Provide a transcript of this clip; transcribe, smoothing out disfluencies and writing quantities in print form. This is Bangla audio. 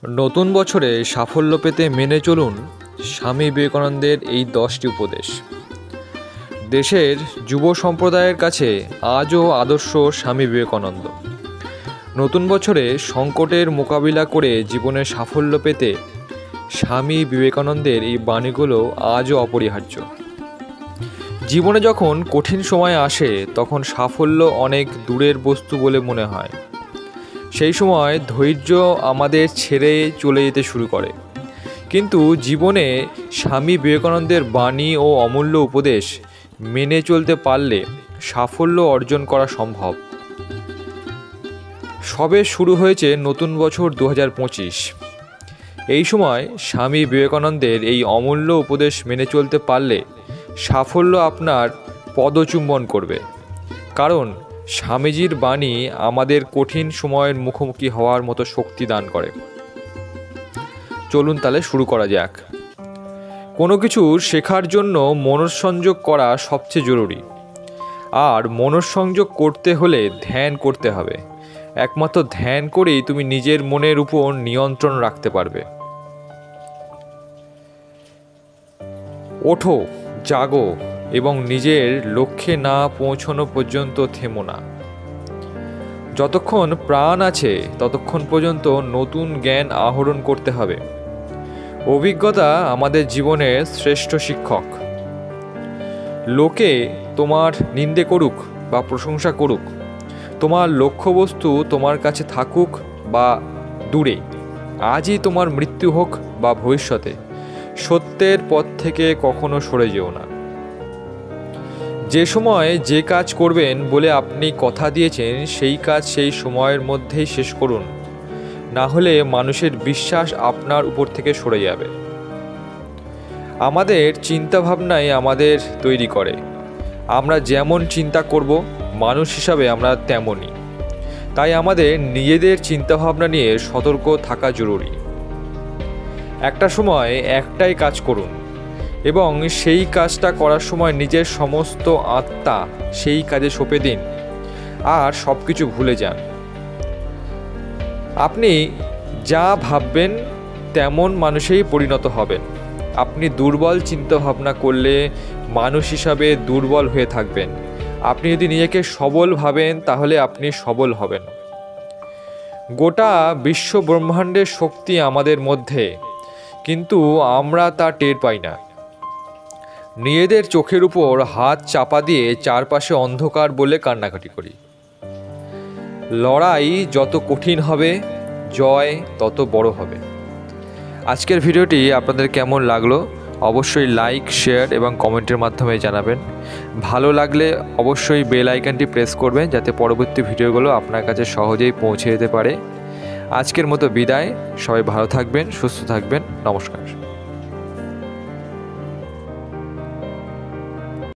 নতুন বছরে সাফল্য পেতে মেনে চলুন স্বামী বিবেকানন্দের এই 10টি উপদেশ। দেশের যুব সম্প্রদায়ের কাছে আজও আদর্শ স্বামী বিবেকানন্দ। নতুন বছরে সংকটের মোকাবিলা করে জীবনে সাফল্য পেতে স্বামী বিবেকানন্দের এই বাণীগুলো আজও অপরিহার্য। জীবনে যখন কঠিন সময় আসে তখন সাফল্য অনেক দূরের বস্তু বলে মনে হয়। সেই সময় ধৈর্য আমাদের ছেড়ে চলে যেতে শুরু করে, কিন্তু জীবনে স্বামী বিবেকানন্দের বাণী ও অমূল্য উপদেশ মেনে চলতে পারলে সাফল্য অর্জন করা সম্ভব। সবে শুরু হয়েছে নতুন বছর 2025। এই সময় স্বামী বিবেকানন্দের এই অমূল্য উপদেশ মেনে চলতে পারলে সাফল্য আপনার পদচুম্বন করবে, কারণ স্বামীজির বাণী আমাদের কঠিন সময়ের মুখোমুখি হওয়ার মতো শক্তি দান করে। চলুন তাহলে শুরু করা যাক। কোনো কিছু শেখার জন্য মনঃসংযোগ করা সবচেয়ে জরুরি, আর মনঃসংযোগ করতে হলে ধ্যান করতে হবে। একমাত্র ধ্যান করেই তুমি নিজের মনের উপর নিয়ন্ত্রণ রাখতে পারবে। ওঠো, জাগো এবং নিজের লক্ষ্যে না পৌঁছানো পর্যন্ত থেমো না। যতক্ষণ প্রাণ আছে ততক্ষণ পর্যন্ত নতুন জ্ঞান আহরণ করতে হবে। অভিজ্ঞতা আমাদের জীবনের শ্রেষ্ঠ শিক্ষক। লোকে তোমার নিন্দে করুক বা প্রশংসা করুক, তোমার লক্ষ্যবস্তু তোমার কাছে থাকুক বা দূরে, আজই তোমার মৃত্যু হোক বা ভবিষ্যতে, সত্যের পথ থেকে কখনো সরে যেও না। যে সময় যে কাজ করবেন বলে আপনি কথা দিয়েছেন সেই কাজ সেই সময়ের মধ্যেই শেষ করুন, না হলে মানুষের বিশ্বাস আপনার উপর থেকে সরে যাবে। আমাদের চিন্তাভাবনাই আমাদের তৈরি করে। আমরা যেমন চিন্তা করব মানুষ হিসাবে আমরা তেমনই। তাই আমাদের নিজেদের চিন্তাভাবনা নিয়ে সতর্ক থাকা জরুরি। একটা সময় একটাই কাজ করুন এবং সেই কাজটা করার সময় নিজের সমস্ত আত্মা সেই কাজে সঁপে দিন আর সব কিছু ভুলে যান। আপনি যা ভাববেন তেমন মানুষেই পরিণত হবেন। আপনি দুর্বল চিন্তাভাবনা করলে মানুষ হিসাবে দুর্বল হয়ে থাকবেন। আপনি যদি নিজেকে সবল ভাবেন তাহলে আপনি সবল হবেন। গোটা বিশ্ব ব্রহ্মাণ্ডের শক্তি আমাদের মধ্যে, কিন্তু আমরা তা টের পাই না। নিজেদের চোখের উপর হাত চাপা দিয়ে চারপাশে অন্ধকার বলে কান্নাকাটি করি। লড়াই যত কঠিন হবে, জয় তত বড় হবে। আজকের ভিডিওটি আপনাদের কেমন লাগলো অবশ্যই লাইক, শেয়ার এবং কমেন্টের মাধ্যমে জানাবেন। ভালো লাগলে অবশ্যই বেল আইকনটি প্রেস করবেন যাতে পরবর্তী ভিডিওগুলো আপনার কাছে সহজেই পৌঁছে যেতে পারে। আজকের মতো বিদায়। সবাই ভালো থাকবেন, সুস্থ থাকবেন। নমস্কার।